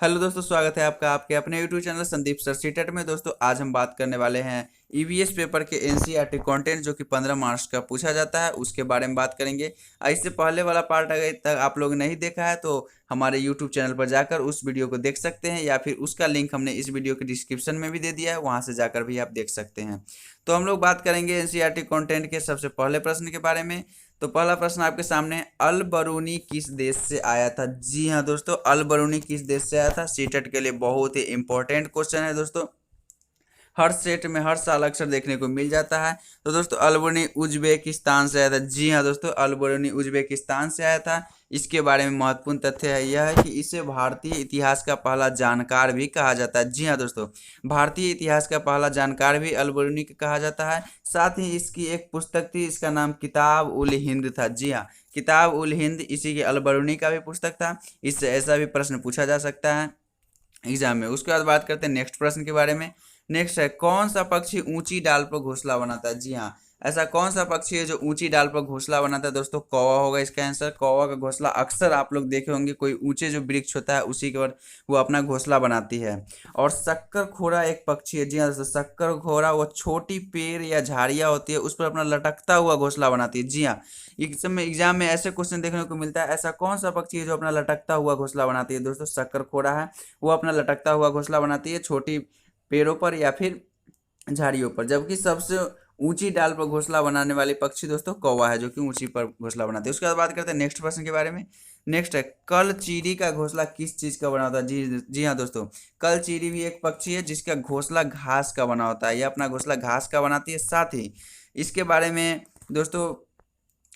Hello दोस्तों, स्वागत है आपका आपके अपने YouTube channel Sandeep sir CTET में। दोस्तों आज हम बात करने वाले हैं ईवीएस पेपर के एनसीईआरटी कंटेंट जो कि 15 मार्च का पूछा जाता है, उसके बारे में बात करेंगे। इससे पहले वाला पार्ट अगर तक आप लोग नहीं देखा है तो हमारे यूट्यूब चैनल पर जाकर उस वीडियो को देख सकते हैं, या फिर उसका लिंक हमने इस वीडियो के डिस्क्रिप्शन में भी दे दिया है, वहाँ से जाकर भी आप देख सकते हैं। तो हम लोग बात करेंगे एनसीईआरटी कंटेंट के सबसे पहले प्रश्न के बारे में। तो पहला प्रश्न आपके सामने है, अल बरूनी किस देश से आया था? जी हाँ दोस्तों, अल बरूनी किस देश से आया था? सीटेट के लिए बहुत ही इंपॉर्टेंट क्वेश्चन है दोस्तों, हर सेट में हर साल अक्सर देखने को मिल जाता है। तो दोस्तों अल बरूनी उज्बेकिस्तान से आया था। जी हाँ दोस्तों, अल बरूनी उज्बेकिस्तान से आया था। इसके बारे में महत्वपूर्ण तथ्य है यह है कि इसे भारतीय इतिहास का पहला जानकार भी कहा जाता है। जी हाँ दोस्तों, भारतीय इतिहास का पहला जानकार भी अल बरूनी को कहा जाता है। साथ ही इसकी एक पुस्तक थी, इसका नाम किताब उल हिंद था। जी हाँ, किताब उल हिंद इसी के अल बरूनी का भी पुस्तक था। इससे ऐसा भी प्रश्न पूछा जा सकता है एग्जाम में। उसके बाद बात करते हैं नेक्स्ट प्रश्न के बारे में। नेक्स्ट है, कौन सा पक्षी ऊंची डाल पर घोंसला बनाता है? जी हाँ, ऐसा कौन सा पक्षी है जो ऊंची डाल पर घोंसला बनाता है? दोस्तों कौवा होगा इसका आंसर। कौवा का घोंसला अक्सर आप लोग देखे होंगे, कोई ऊंचे जो वृक्ष होता है उसी के ऊपर वो अपना घोंसला बनाती है। और शक्कर खोरा एक पक्षी है। जी हाँ दोस्तों, शक्कर खोरा वो छोटी पेड़ या झाड़ियाँ होती है उस पर अपना लटकता हुआ घोंसला बनाती है। जी हाँ, एग्जाम में ऐसे क्वेश्चन देखने को मिलता है, ऐसा कौन सा पक्षी है जो अपना लटकता हुआ घोंसला बनाती है? दोस्तों शक्कर खोरा है, वो अपना लटकता हुआ घोंसला बनाती है छोटी पेड़ों पर या फिर झाड़ियों पर। जबकि सबसे ऊंची डाल पर घोंसला बनाने वाली पक्षी दोस्तों कौवा है, जो कि ऊंची पर घोंसला बनाती है। उसके बाद बात करते हैं नेक्स्ट प्रश्न के बारे में। नेक्स्ट है, कल चीरी का घोंसला किस चीज का बना होता है? जी हाँ दोस्तों, कल चीरी भी एक पक्षी है जिसका घोंसला घास का बना होता है। यह अपना घोंसला घास का बनाती है। साथ ही इसके बारे में दोस्तों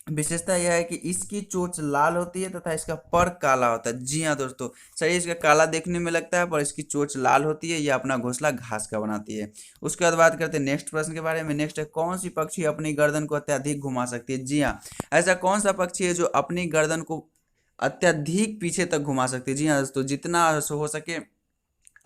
विशेषता यह है कि इसकी चोंच लाल होती है तथा इसका पर काला होता है। जी हाँ दोस्तों, शरीर इसका काला देखने में लगता है पर इसकी चोंच लाल होती है। यह अपना घोंसला घास का बनाती है। उसके बाद बात करते हैं नेक्स्ट प्रश्न के बारे में। नेक्स्ट है, कौन सी पक्षी अपनी गर्दन को अत्यधिक घुमा सकती है? जी हाँ, ऐसा कौन सा पक्षी है जो अपनी गर्दन को अत्यधिक पीछे तक घुमा सकती है? जी हाँ दोस्तों, जितना हो सके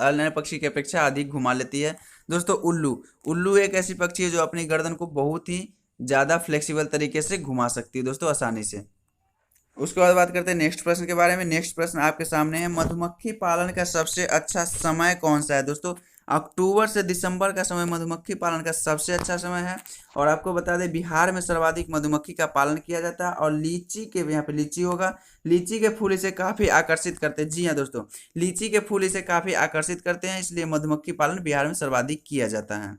अन्य पक्षी की अपेक्षा अधिक घुमा लेती है। दोस्तों उल्लू, उल्लू एक ऐसी पक्षी है जो अपनी गर्दन को बहुत ही ज़्यादा फ्लेक्सिबल तरीके से घुमा सकती है दोस्तों, आसानी से। उसके बाद बात करते हैं नेक्स्ट प्रश्न के बारे में। नेक्स्ट प्रश्न आपके सामने है, मधुमक्खी पालन का सबसे अच्छा समय कौन सा है? दोस्तों अक्टूबर से दिसंबर का समय मधुमक्खी पालन का सबसे अच्छा समय है। और आपको बता दें, बिहार में सर्वाधिक मधुमक्खी का पालन किया जाता है। और लीची के, यहाँ पे लीची होगा, लीची के फूल इसे काफ़ी आकर्षित करते हैं। जी हाँ दोस्तों, लीची के फूल इसे काफ़ी आकर्षित करते हैं, इसलिए मधुमक्खी पालन बिहार में सर्वाधिक किया जाता है।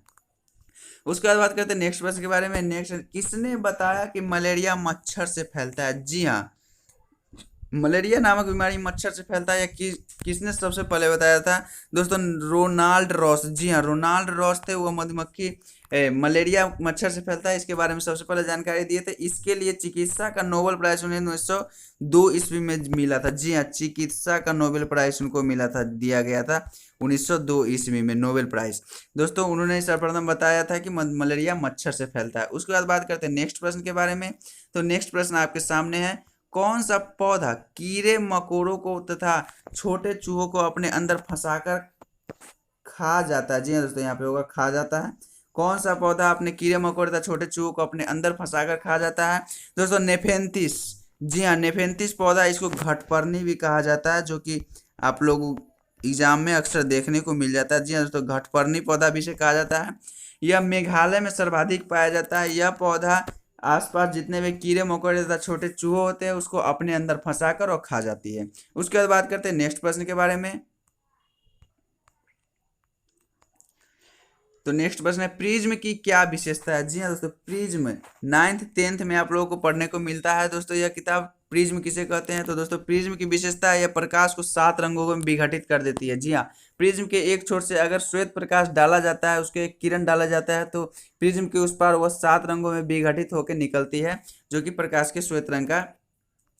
उसके बाद बात करते हैं नेक्स्ट प्रश्न के बारे में। नेक्स्ट, किसने बताया कि मलेरिया मच्छर से फैलता है? जी हाँ, मलेरिया नामक बीमारी मच्छर से फैलता है या किसने सबसे पहले बताया था? दोस्तों रोनाल्ड रॉस। जी हाँ, रोनाल्ड रॉस थे, वो मधुमक्खी मलेरिया मच्छर से फैलता है इसके बारे में सबसे पहले जानकारी दिए थे। इसके लिए चिकित्सा का नोबेल प्राइज उन्हें 1902 ईस्वी में मिला था। जी हाँ, चिकित्सा का नोबेल प्राइज उनको मिला था, दिया गया था 1902 ईस्वी में नोबेल प्राइज। दोस्तों उन्होंने सर्वप्रथम बताया था कि मलेरिया मच्छर से फैलता है। उसके बाद बात करते हैं नेक्स्ट प्रश्न के बारे में। तो नेक्स्ट प्रश्न आपके सामने है, कौन सा पौधा कीड़े मकोड़ों को तथा छोटे चूहों को अपने अंदर फंसाकर खा जाता है? जी हाँ दोस्तों, यहाँ पे होगा खा जाता है। कौन सा पौधा अपने कीड़े मकोड़े तथा छोटे चूहों को अपने अंदर फंसाकर खा जाता है? दोस्तों नेफेंथिस। जी हाँ, नेफेंथिस पौधा, इसको घटपर्णी भी कहा जाता है, जो कि आप लोग एग्जाम में अक्सर देखने को मिल जाता है। जी हाँ दोस्तों, घटपर्णी पौधा भी इसे कहा जाता है। यह मेघालय में सर्वाधिक पाया जाता है। यह पौधा आसपास जितने भी कीड़े मकोड़े तथा छोटे चूहे होते हैं उसको अपने अंदर फंसाकर और खा जाती है। उसके बाद बात करते हैं नेक्स्ट प्रश्न के बारे में। तो नेक्स्ट प्रश्न है, प्रिज्म की क्या विशेषता है? जी हाँ दोस्तों, प्रिज्म 9th 10th में आप लोगों को पढ़ने को मिलता है दोस्तों। यह किताब प्रिज्म किसे कहते हैं? तो दोस्तों प्रिज्म की विशेषता है, यह प्रकाश को 7 रंगों में विघटित कर देती है। जी हाँ, प्रिज्म के एक छोर से अगर श्वेत प्रकाश डाला जाता है, उसके एक किरण डाला जाता है, तो प्रिज्म के उस पार वह 7 रंगों में विघटित होकर निकलती है, जो कि प्रकाश के श्वेत रंग का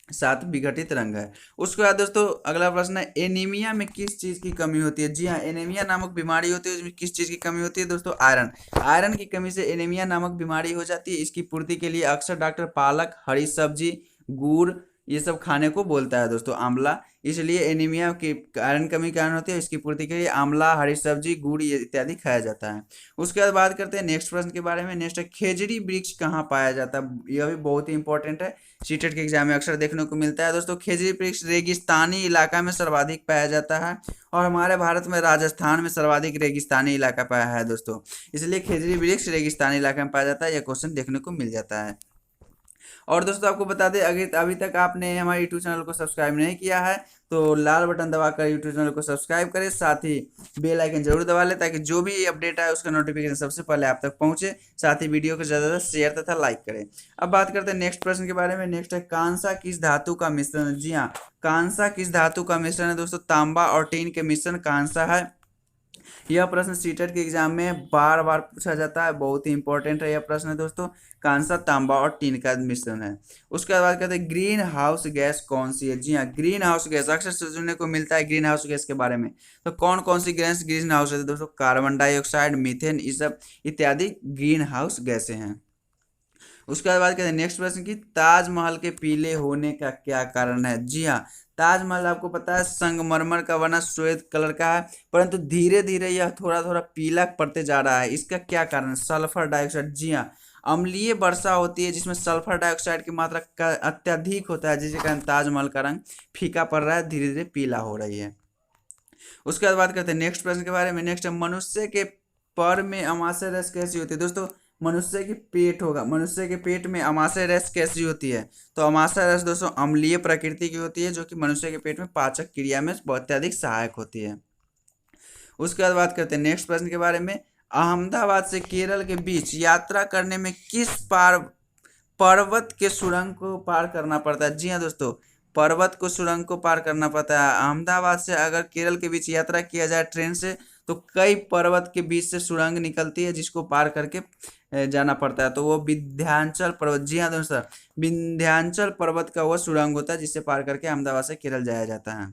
7 विघटित रंग है। उसके बाद दोस्तों अगला प्रश्न है, एनीमिया में किस चीज की कमी होती है? जी हाँ, एनीमिया नामक बीमारी होती है, उसमें किस चीज की कमी होती है? दोस्तों आयरन। आयरन की कमी से एनीमिया नामक बीमारी हो जाती है। इसकी पूर्ति के लिए अक्सर डॉक्टर पालक, हरी सब्जी, गुड़, ये सब खाने को बोलता है दोस्तों आंवला। इसलिए एनीमिया की आयरन कमी के कारण होती है, इसकी पूर्ति के लिए आंवला, हरी सब्जी, गुड़ ये इत्यादि खाया जाता है। उसके बाद बात करते हैं नेक्स्ट प्रश्न के बारे में। नेक्स्ट है खेजड़ी वृक्ष कहाँ पाया जाता है। यह भी बहुत ही इंपॉर्टेंट है, सीटेट के एग्जाम में अक्सर देखने को मिलता है दोस्तों। खेजड़ी वृक्ष रेगिस्तानी इलाका में सर्वाधिक पाया जाता है, और हमारे भारत में राजस्थान में सर्वाधिक रेगिस्तानी इलाका पाया है दोस्तों, इसलिए खेजड़ी वृक्ष रेगिस्तानी इलाका में पाया जाता है। यह क्वेश्चन देखने को मिल जाता है। और दोस्तों आपको बता दें, अगर अभी तक आपने हमारे यूट्यूब चैनल को सब्सक्राइब नहीं किया है तो लाल बटन दबाकर यूट्यूब चैनल को सब्सक्राइब करें, साथ ही बेल आइकन जरूर दबा लें ताकि जो भी अपडेट आए उसका नोटिफिकेशन सबसे पहले आप तक पहुंचे। साथ ही वीडियो को ज़्यादा से शेयर तथा लाइक करें। अब बात करते हैं नेक्स्ट प्रश्न के बारे में। नेक्स्ट है कांसा किस धातु का मिश्रण है। जी हाँ, कांसा किस धातु का मिश्रण है दोस्तों। तांबा और टीन के मिश्रण कांसा है। यह प्रश्न सीटेट के एग्जाम में बार बार पूछा जाता है, बहुत ही इंपॉर्टेंट है यह प्रश्न है दोस्तों। कांसा, तांबा और टीन का मिश्रण है। उसके बाद बात करते हैं ग्रीन हाउस गैस कौन सी है। जी हाँ, ग्रीन हाउस गैस अक्सर सुनने को मिलता है ग्रीन हाउस गैस के बारे में। तो कौन कौन सी गैस ग्रीन हाउस है दोस्तों। कार्बन डाइऑक्साइड, मीथेन, ये सब इत्यादि ग्रीन हाउस गैसें हैं। उसके बाद बात करते हैं नेक्स्ट प्रश्न की, ताजमहल के पीले होने का क्या कारण है। जी हाँ, ताजमहल आपको पता है संगमरमर का बना श्वेत कलर का है, परंतु धीरे धीरे यह थोड़ा थोड़ा पीला पड़ते जा रहा है। इसका क्या कारण। Sulphur dioxide. जी हाँ, अम्लीय वर्षा होती है जिसमें सल्फर डाइऑक्साइड की मात्रा का अत्यधिक होता है, जिसके कारण ताजमहल का रंग फीका पड़ रहा है, धीरे धीरे पीला हो रही है। उसके बाद बात करते हैं नेक्स्ट प्रश्न के बारे में। नेक्स्ट है मनुष्य के पर में अमाशय रस कैसी होती है दोस्तों। मनुष्य की पेट होगा, मनुष्य के पेट में अमाशय रस कैसी होती है। तो अमाशय रस दोस्तों अम्लीय प्रकृति की होती है, जो कि मनुष्य के पेट में पाचक क्रिया में अत्यधिक सहायक होती है। उसके बाद बात करते हैं नेक्स्ट प्रश्न के बारे में। अहमदाबाद से केरल के बीच यात्रा करने में किस पर्वत के सुरंग को पार करना पड़ता है। जी हाँ दोस्तों, पर्वत को सुरंग को पार करना पड़ता है। अहमदाबाद से अगर केरल के बीच यात्रा किया जाए ट्रेन से, तो कई पर्वत के बीच से सुरंग निकलती है जिसको पार करके जाना पड़ता है। तो वो विंध्याचल पर्वत। जी हाँ दोस्तों, विंध्याचल पर्वत का वो सुरंग होता है जिससे पार करके अहमदाबाद से केरल जाया जाता है।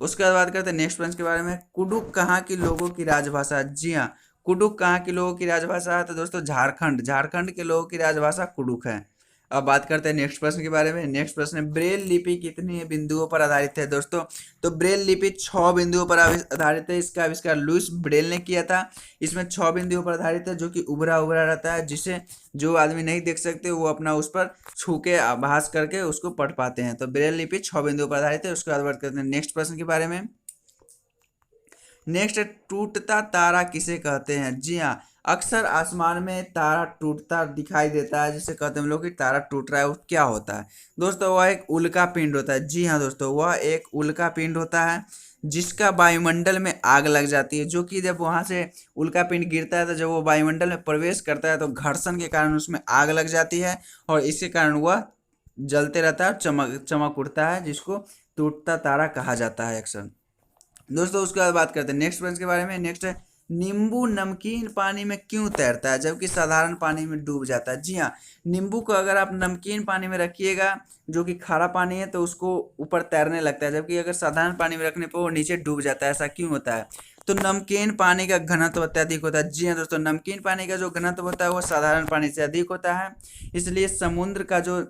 उसके बाद बात करते हैं नेक्स्ट प्रश्न के बारे में। कुडुक कहाँ की लोगों की राजभाषा है। जी हाँ, कुडुक कहाँ के लोगों की राजभाषा है। तो दोस्तों झारखंड, झारखंड के लोगों की राजभाषा कुडुक है। अब बात करते हैं नेक्स्ट प्रश्न के बारे में। नेक्स्ट प्रश्न है ब्रेल लिपि कितने बिंदुओं पर आधारित है दोस्तों। तो ब्रेल लिपि 6 बिंदुओं पर आधारित है। इसका आविष्कार लुईस ब्रेल ने किया था। इसमें 6 बिंदुओं पर आधारित है, जो कि उभरा उभरा रहता है, जिसे जो आदमी नहीं देख सकते वो अपना उस पर छू के आभास करके उसको पढ़ पाते हैं। तो ब्रेल लिपि 6 बिंदुओं पर आधारित है। उसके बाद बात करते हैं नेक्स्ट प्रश्न के बारे में। नेक्स्ट, टूटता तारा किसे कहते हैं। जी हाँ, अक्सर आसमान में तारा टूटता दिखाई देता है, जिसे कहते हैं हम लोग कि तारा टूट रहा है। वो क्या होता है दोस्तों। वह एक उल्का पिंड होता है। जी हाँ दोस्तों, वह एक उल्का पिंड होता है जिसका वायुमंडल में आग लग जाती है, जो कि जब वहाँ से उल्का पिंड गिरता है तो जब वो वायुमंडल में प्रवेश करता है तो घर्षण के कारण उसमें आग लग जाती है, और इसके कारण वह जलते रहता है और चमक चमक उठता है, जिसको टूटता तारा कहा जाता है अक्सर दोस्तों। उसके बाद बात करते हैं नेक्स्ट प्रश्न के बारे में। नेक्स्ट है नींबू नमकीन पानी में क्यों तैरता है जबकि साधारण पानी में डूब जाता है। जी हाँ, नींबू को अगर आप नमकीन पानी में रखिएगा जो कि खारा पानी है तो उसको ऊपर तैरने लगता है, जबकि अगर साधारण पानी में रखने पर वो नीचे डूब जाता है। ऐसा क्यों होता है। तो नमकीन पानी का घनत्व अत्यधिक होता है। जी हाँ दोस्तों, नमकीन पानी का जो घनत्व होता है वो साधारण पानी से अधिक होता है, इसलिए समुद्र का जो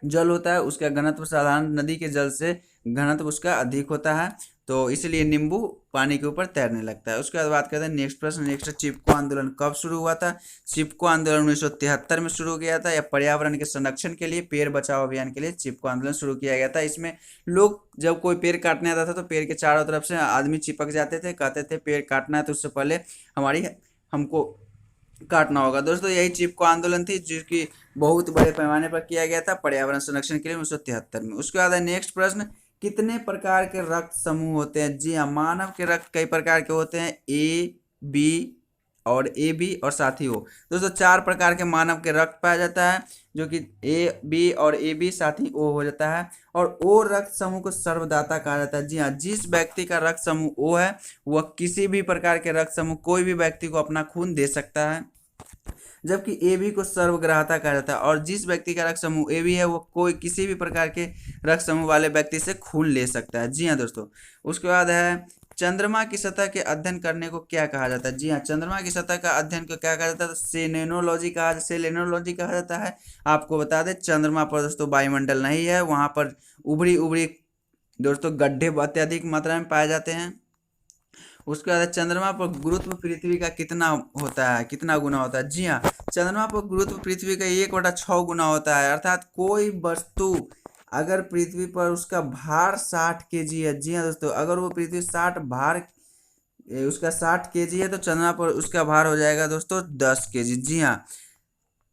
जल होता है उसका घनत्व साधारण नदी के जल से घनत्व उसका अधिक होता है, तो इसलिए नींबू पानी के ऊपर तैरने लगता है। उसके बाद बात करते हैं नेक्स्ट प्रश्न। नेक्स्ट चिपको आंदोलन कब शुरू हुआ था। चिपको आंदोलन 1973 में शुरू किया था। या पर्यावरण के संरक्षण के लिए पेड़ बचाओ अभियान के लिए चिपको आंदोलन शुरू किया गया था। इसमें लोग जब कोई पेड़ काटने आता था तो पेड़ के चारों तरफ से आदमी चिपक जाते थे, कहते थे पेड़ काटना है तो उससे पहले हमको काटना होगा। दोस्तों यही चिपको आंदोलन थी, जिसकी बहुत बड़े पैमाने पर किया गया था पर्यावरण संरक्षण के लिए 1973 में। उसके बाद है नेक्स्ट प्रश्न, कितने प्रकार के रक्त समूह होते हैं। जी हाँ, मानव के रक्त कई प्रकार के होते हैं, ए बी और ए बी और साथ ही ओ। दोस्तों 4 प्रकार के मानव के रक्त पाया जाता है, जो कि ए बी और ए बी साथ ही ओ हो जाता है। और ओ रक्त समूह को सर्वदाता कहा जाता है। जी हाँ, जिस व्यक्ति का रक्त समूह ओ है वह किसी भी प्रकार के रक्त समूह कोई भी व्यक्ति को अपना खून दे सकता है, जबकि ए बी को सर्वग्राहता कहा जाता है। और जिस व्यक्ति का रक्त समूह ए बी है वो कोई किसी भी प्रकार के रक्त समूह वाले व्यक्ति से खून ले सकता है। जी हाँ दोस्तों। उसके बाद है चंद्रमा की सतह के अध्ययन करने को क्या कहा जाता है? जी हाँ, चंद्रमा की सतह का अध्ययन को क्या कहा जाता है? सेलेनोलॉजी कहा जाता है। आपको बता दें, चंद्रमा पर दोस्तों वायुमंडल नहीं है, वहां पर उभरी उभरी दोस्तों गड्ढे अत्यधिक मात्रा में पाए जाते हैं। उसके बाद चंद्रमा पर गुरुत्व पृथ्वी का कितना होता है, कितना गुना होता है? जी हाँ, चंद्रमा पर गुरुत्व पृथ्वी का 1/6 गुना होता है। अर्थात कोई वस्तु अगर पृथ्वी पर उसका भार 60 kg है, जी हाँ दोस्तों, अगर वो पृथ्वी उसका 60 kg है, तो चंद्रमा पर उसका भार हो जाएगा दोस्तों 10 kg। जी हाँ,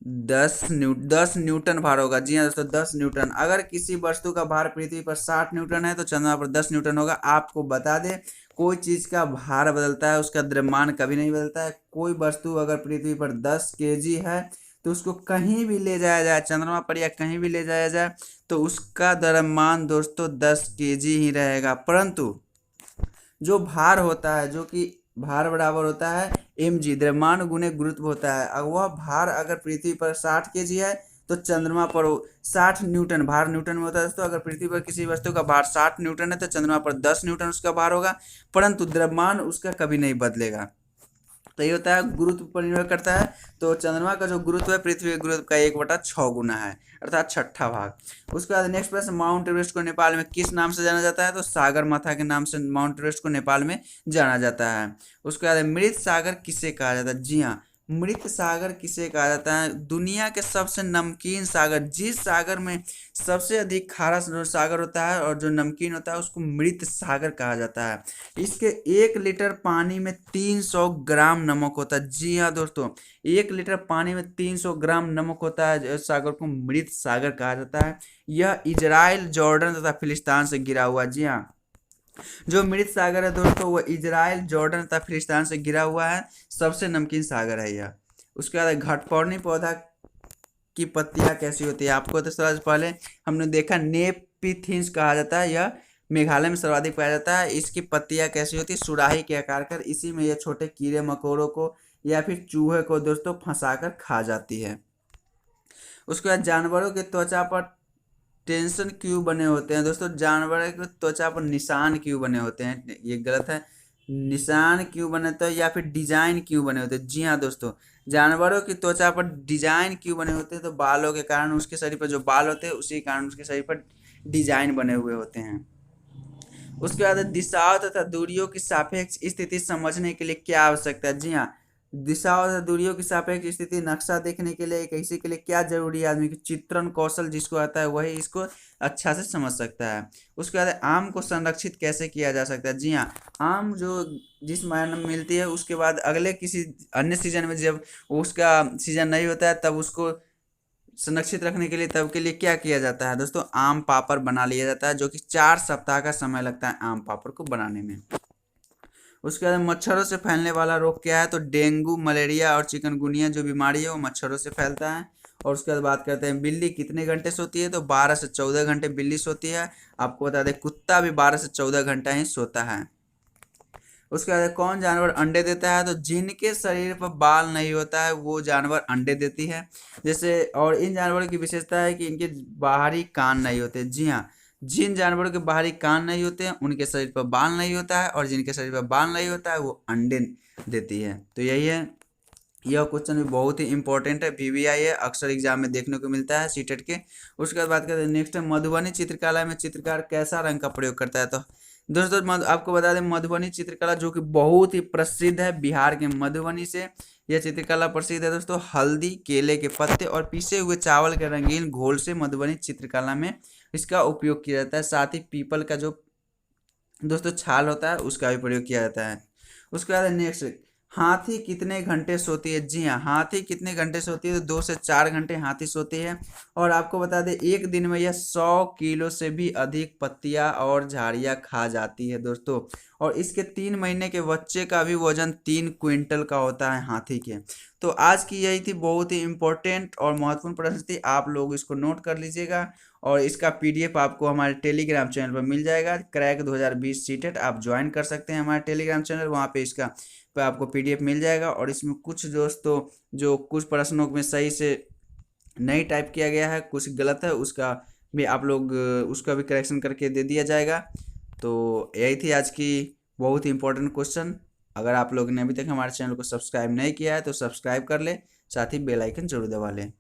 10 न्यूटन भार होगा। जी हाँ दोस्तों, 10 न्यूटन। अगर किसी वस्तु का भार पृथ्वी पर 60 न्यूटन है, तो चंद्रमा पर 10 न्यूटन होगा। आपको बता दें, कोई चीज का भार बदलता है, उसका द्रव्यमान कभी नहीं बदलता है। कोई वस्तु अगर पृथ्वी पर 10 kg है, तो उसको कहीं भी ले जाया जाए, चंद्रमा पर या कहीं भी ले जाया जाए, तो उसका द्रव्यमान दोस्तों 10 kg ही रहेगा। परंतु जो भार होता है, जो कि भार बराबर होता है mg, द्रव्यमान गुने गुरुत्व होता है। अब वह भार अगर पृथ्वी पर 60 kg है, तो चंद्रमा पर 60 न्यूटन, भार न्यूटन में होता है दोस्तों। अगर पृथ्वी पर किसी वस्तु का भार 60 न्यूटन है, तो चंद्रमा पर 10 न्यूटन उसका भार होगा, परंतु द्रव्यमान उसका कभी नहीं बदलेगा। तो ये होता है, गुरुत्व पर निर्भर करता है। तो चंद्रमा का जो गुरुत्व है पृथ्वी के गुरुत्व का 1/6 गुना है, अर्थात छठा भाग। उसके बाद नेक्स्ट प्रश्न, माउंट एवरेस्ट को नेपाल में किस नाम से जाना जाता है? तो सागर माथा के नाम से माउंट एवरेस्ट को नेपाल में जाना जाता है। उसके बाद मृत सागर किसे कहा जाता है? जी हाँ, मृत सागर किसे कहा जाता है? दुनिया के सबसे नमकीन सागर, जिस सागर में सबसे अधिक खारा जो सागर होता है और जो नमकीन होता है, उसको मृत सागर कहा जाता है। इसके 1 लीटर पानी में 300 ग्राम नमक होता है। जी हाँ दोस्तों, 1 लीटर पानी में 300 ग्राम नमक होता है। इस सागर को मृत सागर कहा जाता है। यह इजराइल, जॉर्डन तथा फिलिस्तीन से घिरा हुआ। जी हाँ, जो मृत सागर है दोस्तों, वो इजराइल, जॉर्डन तथा फिलिस्तीन से घिरा हुआ है। सबसे नमकीन सागर है यह। उसके बाद घटपर्णी पौधा की पत्तियां कैसी होती है? आपको तो सबसे पहले हमने देखा नेपिथिन्स कहा जाता है। यह मेघालय में सर्वाधिक पाया जाता है। इसकी पत्तियां कैसी होती है? सुराही के आकार कर। इसी में यह छोटे कीड़े मकोड़ों को या फिर चूहे को दोस्तों फंसाकर खा जाती है। उसके बाद जानवरों की त्वचा पर टेंशन क्यों बने होते हैं? दोस्तों, जानवरों की त्वचा पर निशान क्यों बने होते हैं? ये गलत है। निशान क्यों बने होते हैं या फिर डिजाइन क्यों बने होते हैं? जी हाँ दोस्तों, जानवरों की त्वचा पर डिजाइन क्यों बने होते हैं? तो बालों के कारण, उसके शरीर पर जो बाल होते हैं उसी कारण उसके शरीर पर डिजाइन बने हुए होते हैं। उसके बाद दिशाओं तथा दूरियों की सापेक्ष स्थिति समझने के लिए क्या आवश्यकता है? जी हाँ, दिशाओं तथा दूरियों की सापेक्ष स्थिति नक्शा देखने के लिए, किसी के लिए क्या जरूरी है? आदमी की चित्रण कौशल जिसको आता है वही इसको अच्छा से समझ सकता है। उसके बाद आम को संरक्षित कैसे किया जा सकता है? जी हाँ, आम जो जिस महीने में मिलती है, उसके बाद अगले किसी अन्य सीजन में जब उसका सीजन नहीं होता है, तब उसको संरक्षित रखने के लिए, तब के लिए क्या किया जाता है दोस्तों? आम पापड़ बना लिया जाता है, जो कि 4 सप्ताह का समय लगता है आम पापड़ को बनाने में। उसके बाद मच्छरों से फैलने वाला रोग क्या है? तो डेंगू, मलेरिया और चिकनगुनिया जो बीमारी है वो मच्छरों से फैलता है। और उसके बाद बात करते हैं, बिल्ली कितने घंटे सोती है? तो 12 से 14 घंटे बिल्ली सोती है। आपको बता दें, कुत्ता भी 12 से 14 घंटा ही सोता है। उसके बाद कौन जानवर अंडे देता है? तो जिनके शरीर पर बाल नहीं होता है वो जानवर अंडे देती है। जैसे, और इन जानवरों की विशेषता है कि इनके बाहरी कान नहीं होते। जी हाँ, जिन जानवरों के बाहरी कान नहीं होते हैं उनके शरीर पर बाल नहीं होता है, और जिनके शरीर पर बाल नहीं होता है वो अंडे देती है। तो यही है। यह क्वेश्चन भी बहुत ही इंपॉर्टेंट है, वीवीआई है, अक्सर एग्जाम में देखने को मिलता है सीटेट के। उसके बाद बात करते हैं नेक्स्ट है, मधुबनी चित्रकला में चित्रकार कैसा रंग का प्रयोग करता है? तो दोस्तों, आपको बता दें, मधुबनी चित्रकला जो कि बहुत ही प्रसिद्ध है, बिहार के मधुबनी से यह चित्रकला प्रसिद्ध है दोस्तों। हल्दी, केले के पत्ते और पीसे हुए चावल के रंगीन घोल से मधुबनी चित्रकला में इसका उपयोग किया जाता है। साथ ही पीपल का जो दोस्तों छाल होता है उसका भी प्रयोग किया जाता है। उसके बाद नेक्स्ट, हाथी कितने घंटे सोती है? जी हाँ, हाथी कितने घंटे सोती है? तो 2 से 4 घंटे हाथी सोती है। और आपको बता दें, एक दिन में यह 100 किलो से भी अधिक पत्तियां और झाड़ियां खा जाती है दोस्तों। और इसके 3 महीने के बच्चे का भी वजन 3 क्विंटल का होता है हाथी के। तो आज की यही थी बहुत ही इंपॉर्टेंट और महत्वपूर्ण प्रश्न थी, आप लोग इसको नोट कर लीजिएगा। और इसका पीडीएफ आपको हमारे टेलीग्राम चैनल पर मिल जाएगा। क्रैक 2020 सीटेट आप ज्वाइन कर सकते हैं हमारे टेलीग्राम चैनल, वहाँ पे इसका पे आपको पीडीएफ मिल जाएगा। और इसमें कुछ दोस्तों जो कुछ प्रश्नों में सही से नहीं टाइप किया गया है, कुछ गलत है, उसका भी आप लोग उसका भी करेक्शन करके दे दिया जाएगा। तो यही थी आज की बहुत ही इंपॉर्टेंट क्वेश्चन। अगर आप लोगों ने अभी तक हमारे चैनल को सब्सक्राइब नहीं किया है तो सब्सक्राइब कर ले, साथ ही बेल आइकन जरूर दबा लें।